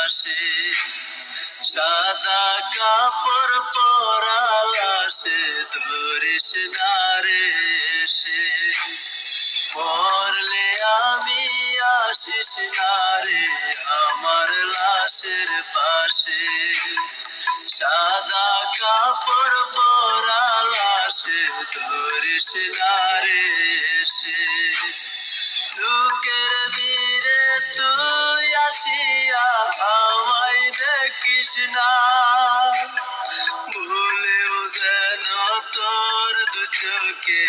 পাশে সাদা কাপড় পরা লাশে ধরিস না রে এসে মরলে আমি আসিস না রে আমার লাশের পাশে সাদা কাপড় পরা লাশে ধরিস না রে এসে লোকের বীরে তুই আসিয়া আমায় দেখিস না ভুলেও যেন তোর দু চোখে